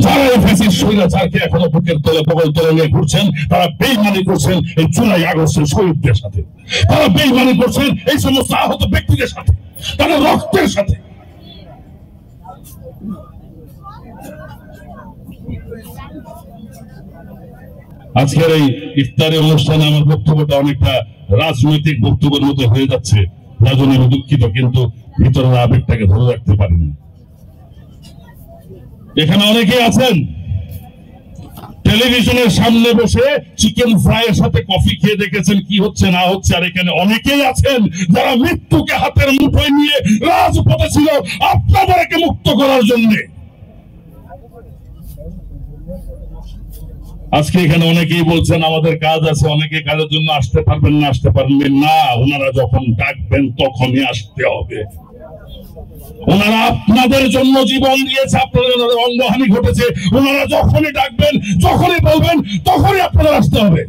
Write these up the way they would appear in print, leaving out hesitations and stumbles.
যারা এই ফ্যাসিস্ট স্বৈরাচারকে এখনো বুকের তলে বগল তলে নিয়ে ঘুরছেন, তারা বেইমানি করছেন এই জুলাই আগস্টের শহীদদের সাথে, তারা বেইমানি করছেন এই সমস্ত আহত ব্যক্তিদের সাথে, তাদের রক্তের সাথে। আজকের এই ইফতারের অনুষ্ঠানে আমার বক্তব্যটা অনেকটা রাজনৈতিক বক্তব্যের মতো হয়ে যাচ্ছে, যার জন্য আমি দুঃখিত, কিন্তু ভিতরের আবেগটাকে ধরে রাখতে পারি না। এখানে অনেকেই আছেন টেলিভিশনের সামনে বসে চিকেন ফ্রাইয়ের সাথে কফি খেয়ে দেখেছেন কি হচ্ছে না হচ্ছে, আর এখানে অনেকেই আছেন যারা মৃত্যুকে হাতের মুঠোয় নিয়ে রাজপথে ছিল আপনাদেরকে মুক্ত করার জন্য। আজকে এখানে অনেকেই বলছেন আমাদের কাজ আছে, অনেকে কাজের জন্য আসতে পারবেন না, আসতে পারবেন না। ওনারা যখন ডাকবেন তখনই আসতে হবে। ওনারা আপনাদের জন্য জীবন দিয়েছে, আপনাদের অঙ্গহানি ঘটেছে। ওনারা যখনই ডাকবেন, যখনই বলবেন, তখনই আপনাদের আসতে হবে।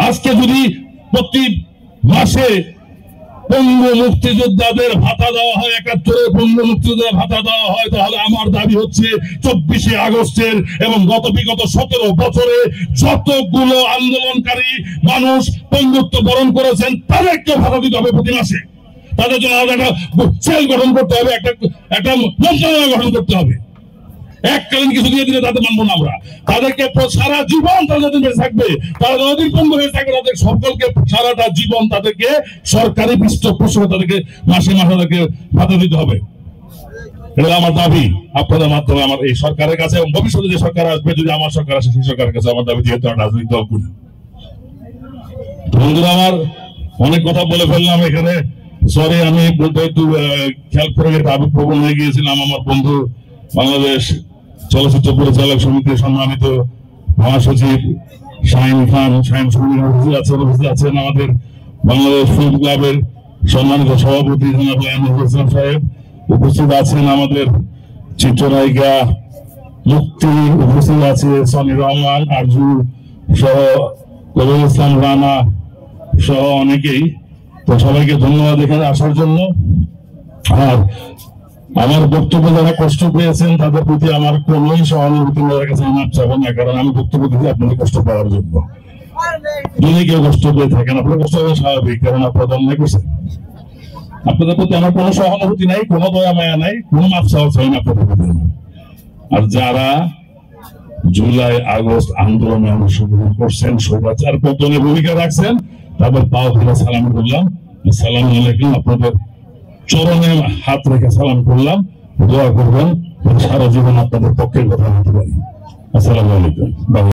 আজকে যদি প্রতি মাসে পঙ্গু মুক্তিযোদ্ধাদের ভাতা দেওয়া হয়, ৭১ পঙ্গু মুক্তিযোদ্ধাদের ভাতা দেওয়া হয়, তাহলে আমার দাবি হচ্ছে ২৪শে আগস্টের এবং বিগত ১৭ বছরে যতগুলো আন্দোলনকারী মানুষ পঙ্গুত্ব বরণ করেছেন তাদেরকে ভাতা দিতে হবে প্রতি মাসে। তাদের জন্য একটা সেল গঠন করতে হবে, একটা মন্ত্রণালয় গঠন করতে হবে। এককালীন কিছু দিয়ে দিলে তাদের মানবো না আমরা। তাদেরকে সারা জীবন তারা যতদিন বেঁচে থাকবে, তারা যতদিন পঙ্গু হয়ে থাকবে, তাদের সকলকে সারাটা জীবন তাদেরকে সরকারি পৃষ্ঠপোষকতা তাদেরকে মাসে মাসে তাদেরকে ভাতা দিতে হবে। এটা আমার দাবি আপনাদের মাধ্যমে আমার এই সরকারের কাছে, এবং ভবিষ্যতে যে সরকার আসবে, যদি আমার সরকার আসে সেই সরকারের কাছে আমার দাবি, যেহেতু রাজনৈতিক দল করি। বন্ধুরা আমার অনেক কথা বলে ফেললাম এখানে, সরি। আমি বলতে একটু খেয়াল করে আবেগপ্রবণ হয়ে গিয়েছিলাম। আমার বন্ধু বাংলাদেশ চলচ্চিত্র পরিচালক সমিতির সম্মানিত মহাসচিব শাহিন খান, শাহিন উপস্থিত আছেন। আমাদের বাংলাদেশ ফিল্ম ক্লাবের সম্মানিত সভাপতি জনাব ইসলাম সাহেব উপস্থিত আছেন। আমাদের চিত্রনায়িকা মুক্তি উপস্থিত আছে, সনি রহমান, আরজু সহ, কবির ইসলাম রানা সহ অনেকেই। তো সবাইকে ধন্যবাদ এখানে আসার জন্য। আর আমার বক্তব্য যারা কষ্ট পেয়েছেন তাদের প্রতি আমার কোনোই সহানুভূতি নেওয়ার কাছে আমার চাবো না, কারণ আমি বক্তব্য দিচ্ছি আপনাদের কষ্ট পাওয়ার জন্য। যদি কেউ কষ্ট পেয়ে থাকেন, আপনার কষ্ট হবে স্বাভাবিক, কারণ আপনারা অন্যায় করছেন। আপনাদের প্রতি আমার কোনো সহানুভূতি নাই, কোনো দয়া মায়া নাই, কোনো মাপ চাওয়া চাই না আপনাদের প্রতি। আর যারা জুলাই আগস্ট আন্দোলনে অংশগ্রহণ করছেন, স্বৈরাচার পতনে ভূমিকা রাখছেন, তাদের পাও ধরে সালাম করলাম, আসসালামু আলাইকুম। আপনাদের চরণে হাত রেখে সালাম করলাম, দোয়া করবেন সারা জীবন আপনাদের পক্ষে কথা বলতে পারি। আসসালামু আলাইকুম।